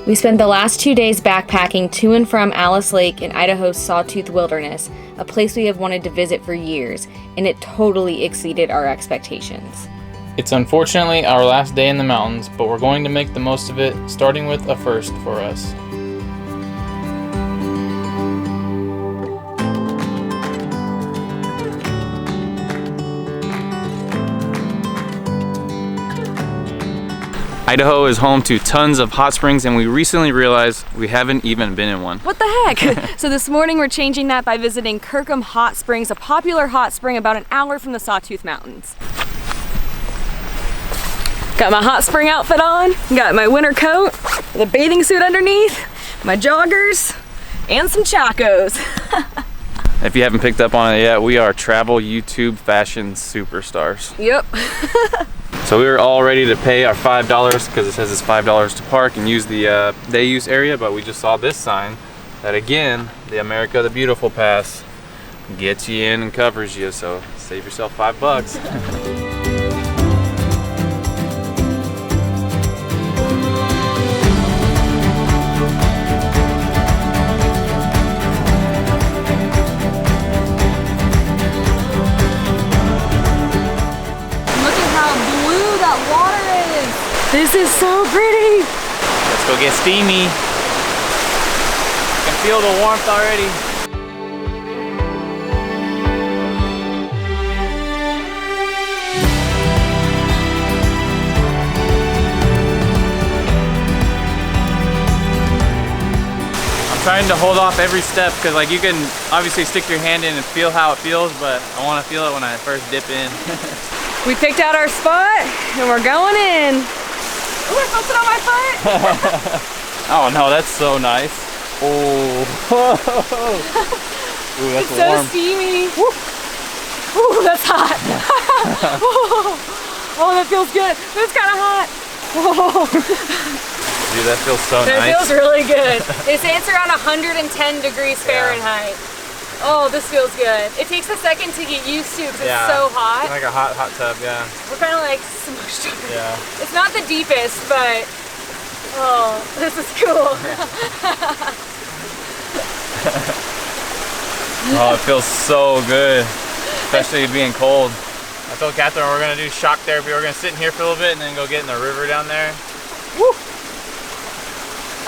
We spent the last 2 days backpacking to and from Alice Lake in Idaho's Sawtooth Wilderness, a place we have wanted to visit for years, and it totally exceeded our expectations. It's unfortunately our last day in the mountains, but we're going to make the most of it, starting with a first for us. Idaho is home to tons of hot springs, and we recently realized we haven't even been in one. What the heck? So this morning we're changing that by visiting Kirkham Hot Springs, a popular hot spring about an hour from the Sawtooth Mountains. Got my hot spring outfit on, got my winter coat, the bathing suit underneath, my joggers, and some chacos. If you haven't picked up on it yet, we are travel YouTube fashion superstars. Yep. So we were all ready to pay our $5 because it says it's $5 to park and use the day use area, but we just saw this sign that, again, the America the Beautiful Pass gets you in and covers you, so save yourself $5. This is so pretty. Let's go get steamy. I can feel the warmth already. I'm trying to hold off every step because, like, you can obviously stick your hand in and feel how it feels, but I want to feel it when I first dip in. We picked out our spot and we're going in. Ooh, I felt it on my foot. Oh no, that's so nice. Oh, ooh, that's it's warm. So steamy. Woo. Ooh, that's hot. Oh, that feels good. That's kind of hot. Whoa. Dude, that feels so nice. That feels really good. They say it's around 110 degrees Fahrenheit. Oh, this feels good. It takes a second to get used to because it's so hot. It's like a hot tub, yeah. We're kind of like smushed up. Yeah. It's not the deepest, but oh, this is cool. Oh, it feels so good, especially being cold. I told Kathryn we're gonna do shock therapy. We're gonna sit in here for a little bit and then go get in the river down there. Woo!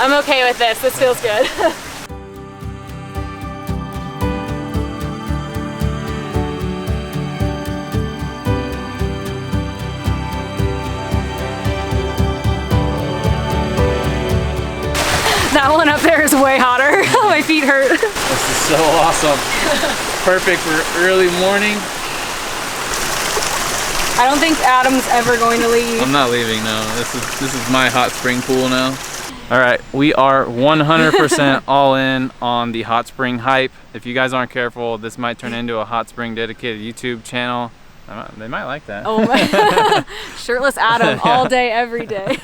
I'm okay with this. This feels good. That one up there is way hotter. My feet hurt. This is so awesome. Perfect for early morning. I don't think Adam's ever going to leave. I'm not leaving, no. This is my hot spring pool now. All right, we are 100% all in on the hot spring hype. If you guys aren't careful, this might turn into a hot spring dedicated YouTube channel. They might like that. Oh my. Shirtless Adam all day, every day.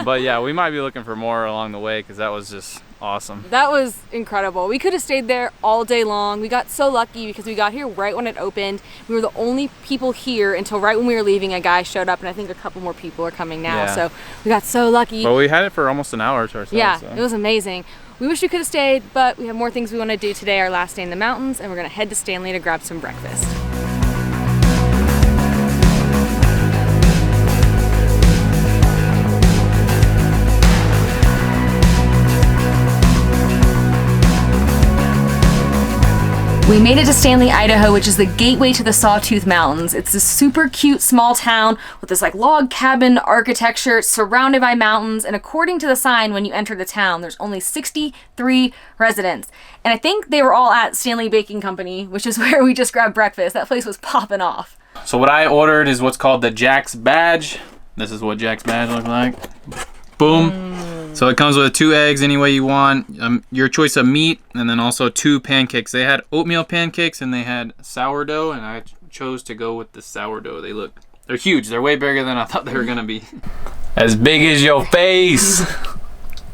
But yeah, we might be looking for more along the way because that was just awesome. That was incredible. We could have stayed there all day long. We got so lucky because we got here right when it opened. We were the only people here until right when we were leaving. A guy showed up, and I think a couple more people are coming now. Yeah. So we got so lucky. Well, we had it for almost an hour to ourselves. Yeah, so. It was amazing. We wish we could have stayed, but we have more things we want to do today, our last day in the mountains, and we're going to head to Stanley to grab some breakfast. We made it to Stanley, Idaho, which is the gateway to the Sawtooth Mountains. It's this super cute small town with this like log cabin architecture surrounded by mountains. And according to the sign, when you enter the town, there's only 63 residents. And I think they were all at Stanley Baking Company, which is where we just grabbed breakfast. That place was popping off. So what I ordered is what's called the Jack's Badge. This is what Jack's Badge looks like. Boom. So it comes with 2 eggs any way you want, your choice of meat, and then also 2 pancakes. They had oatmeal pancakes and they had sourdough, and I chose to go with the sourdough. They're huge. They're way bigger than I thought they were gonna be. As big as your face.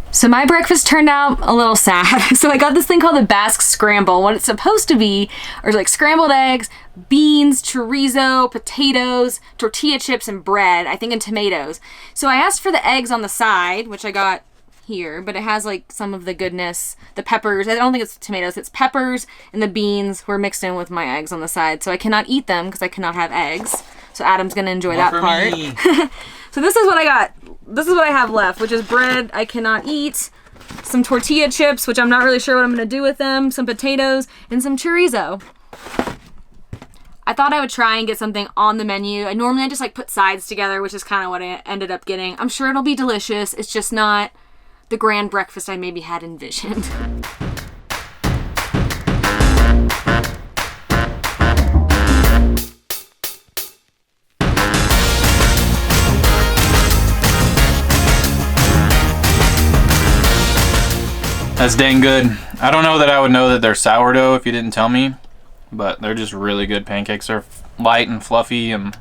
So my breakfast turned out a little sad. So I got this thing called the Basque Scramble. What it's supposed to be are like scrambled eggs, beans, chorizo, potatoes, tortilla chips, and bread, I think, and tomatoes. So I asked for the eggs on the side, which I got here, but it has like some of the goodness, the peppers. I don't think it's tomatoes, it's peppers, and the beans were mixed in with my eggs on the side. So I cannot eat them because I cannot have eggs. So Adam's gonna enjoy that part. So this is what I got. This is what I have left, which is bread I cannot eat, some tortilla chips, which I'm not really sure what I'm gonna do with them, some potatoes, and some chorizo. I thought I would try and get something on the menu. Normally I just like put sides together, which is kind of what I ended up getting. I'm sure it'll be delicious. It's just not the grand breakfast I maybe had envisioned. That's dang good. I don't know that I would know that they're sourdough if you didn't tell me, but they're just really good pancakes. They're light and fluffy, and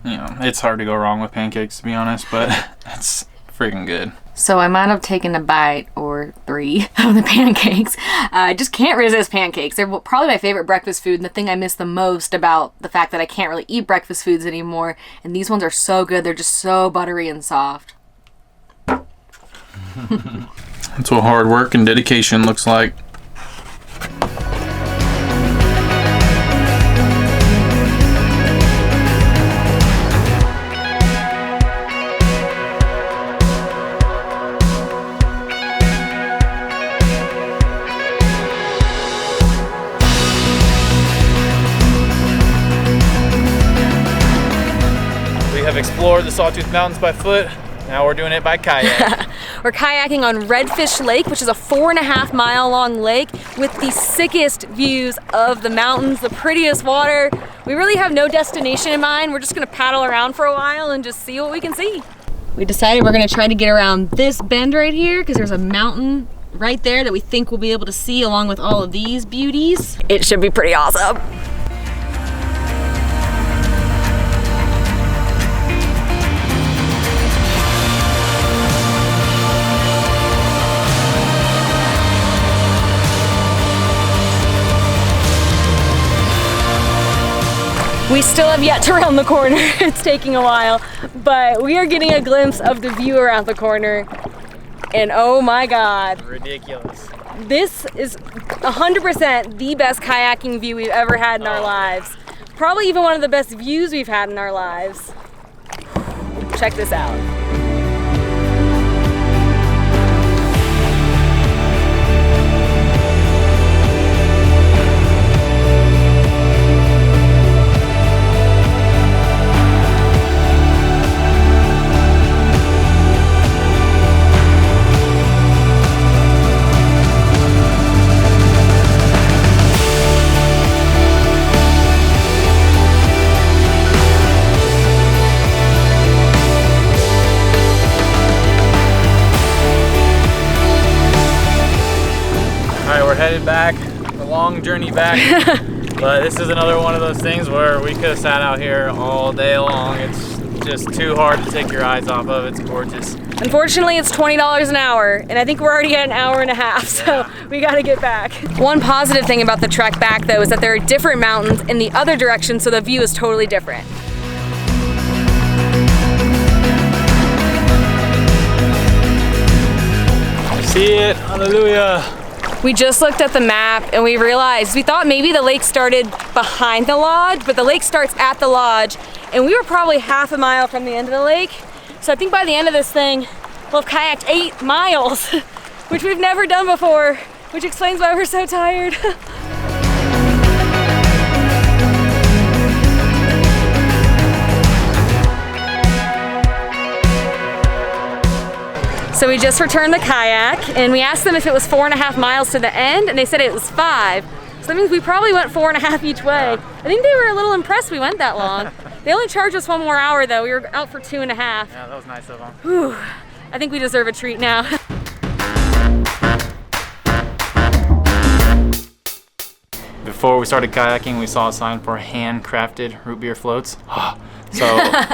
you know, it's hard to go wrong with pancakes, to be honest, but it's freaking good. So I might have taken a bite or 3 of the pancakes. I just can't resist pancakes. They're probably my favorite breakfast food, and the thing I miss the most about the fact that I can't really eat breakfast foods anymore. And these ones are so good. They're just so buttery and soft. That's what hard work and dedication looks like. We have explored the Sawtooth Mountains by foot. Now we're doing it by kayak. We're kayaking on Redfish Lake, which is a 4.5 mile long lake with the sickest views of the mountains, the prettiest water. We really have no destination in mind. We're just gonna paddle around for a while and just see what we can see. We decided we're gonna try to get around this bend right here because there's a mountain right there that we think we'll be able to see along with all of these beauties. It should be pretty awesome. We still have yet to round the corner. It's taking a while, but we are getting a glimpse of the view around the corner. And oh my God. Ridiculous. This is 100% the best kayaking view we've ever had in our lives. Probably even one of the best views we've had in our lives. Check this out. Headed back, a long journey back, but this is another one of those things where we could have sat out here all day long. It's just too hard to take your eyes off of. It's gorgeous. Unfortunately, it's $20 an hour, and I think we're already at an hour and a half, so we gotta get back. One positive thing about the trek back, though, is that there are different mountains in the other direction, so the view is totally different. I see it, hallelujah. We just looked at the map and we realized, we thought maybe the lake started behind the lodge, but the lake starts at the lodge, and we were probably half a mile from the end of the lake. So I think by the end of this thing, we'll have kayaked 8 miles, which we've never done before, which explains why we're so tired. So we just returned the kayak, and we asked them if it was 4.5 miles to the end, and they said it was 5. So that means we probably went 4.5 each way. I think they were a little impressed we went that long. They only charged us 1 more hour though. We were out for 2.5. Yeah, that was nice of them. Whew. I think we deserve a treat now. Before we started kayaking, we saw a sign for handcrafted root beer floats. So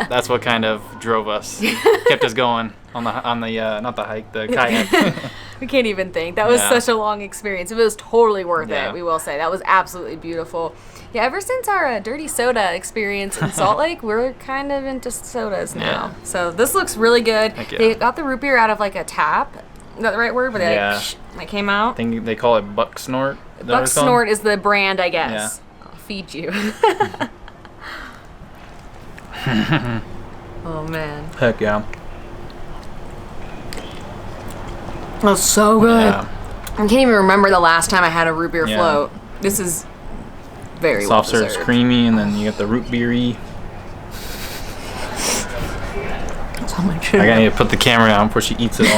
that's what kind of drove us, kept us going on the not the hike, the kayak. We can't even think. That was such a long experience. It was totally worth it, we will say. That was absolutely beautiful. Yeah, ever since our dirty soda experience in Salt Lake, we're kind of into sodas now. So this looks really good. They got the root beer out of like a tap, Is that the right word? Where they Yeah. like came out? I think they call it buck snort. Is that what Buck it's called? snort is the brand, I guess. Yeah. I'll feed you. Oh man. Heck yeah. That's so good. Yeah. I can't even remember the last time I had a root beer Yeah. float. This is very Soft serve's well-deserved. creamy, and then you get the root beery. So much. I gotta need to put the camera down before she eats it all.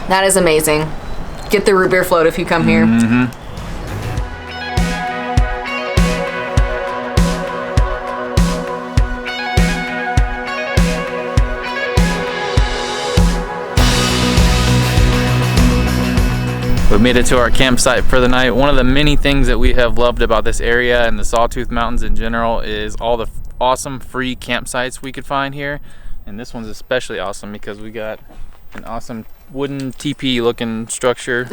That is amazing. Get the root beer float if you come here. Mm-hmm. We made it to our campsite for the night. One of the many things that we have loved about this area and the Sawtooth Mountains in general is all the awesome free campsites we could find here. And this one's especially awesome because we got an awesome wooden teepee looking structure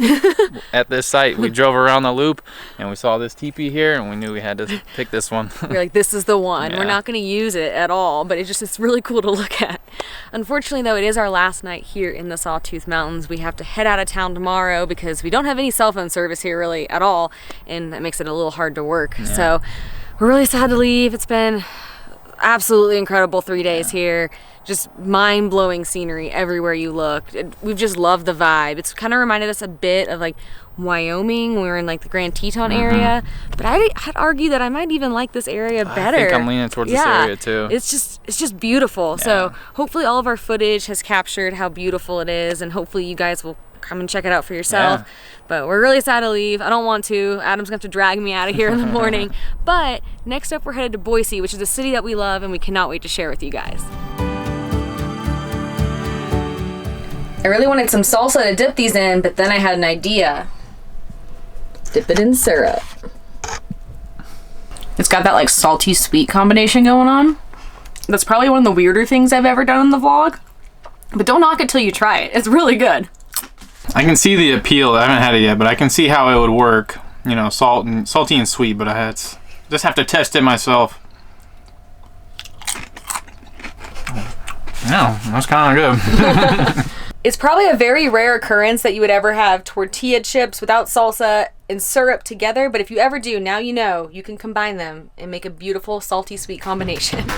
at this site. We drove around the loop and we saw this teepee here and we knew we had to pick this one. We're like, this is the one. Yeah. We're not going to use it at all, but it's really cool to look at. Unfortunately, though, it is our last night here in the Sawtooth Mountains. We have to head out of town tomorrow because we don't have any cell phone service here really at all, and that makes it a little hard to work. Yeah. So we're really sad to leave. It's been absolutely incredible 3 days here. Just mind-blowing scenery everywhere you look. We've just loved the vibe. It's kind of reminded us a bit of like Wyoming. We were in like the Grand Teton area, but I'd argue that I might even like this area better. I think I'm leaning towards this area too. It's just beautiful. So hopefully all of our footage has captured how beautiful it is, and hopefully you guys will come and check it out for yourself. Yeah. But we're really sad to leave. I don't want to. Adam's gonna have to drag me out of here in the morning. But next up we're headed to Boise, which is a city that we love and we cannot wait to share with you guys. I really wanted some salsa to dip these in, but then I had an idea. Dip it in syrup. It's got that like salty sweet combination going on. That's probably one of the weirder things I've ever done in the vlog. But don't knock it till you try it. It's really good. I can see the appeal. I haven't had it yet, but I can see how it would work. You know, salty and sweet, but just have to test it myself. Yeah, that's kind of good. It's probably a very rare occurrence that you would ever have tortilla chips without salsa and syrup together, but if you ever do, now you know you can combine them and make a beautiful salty sweet combination.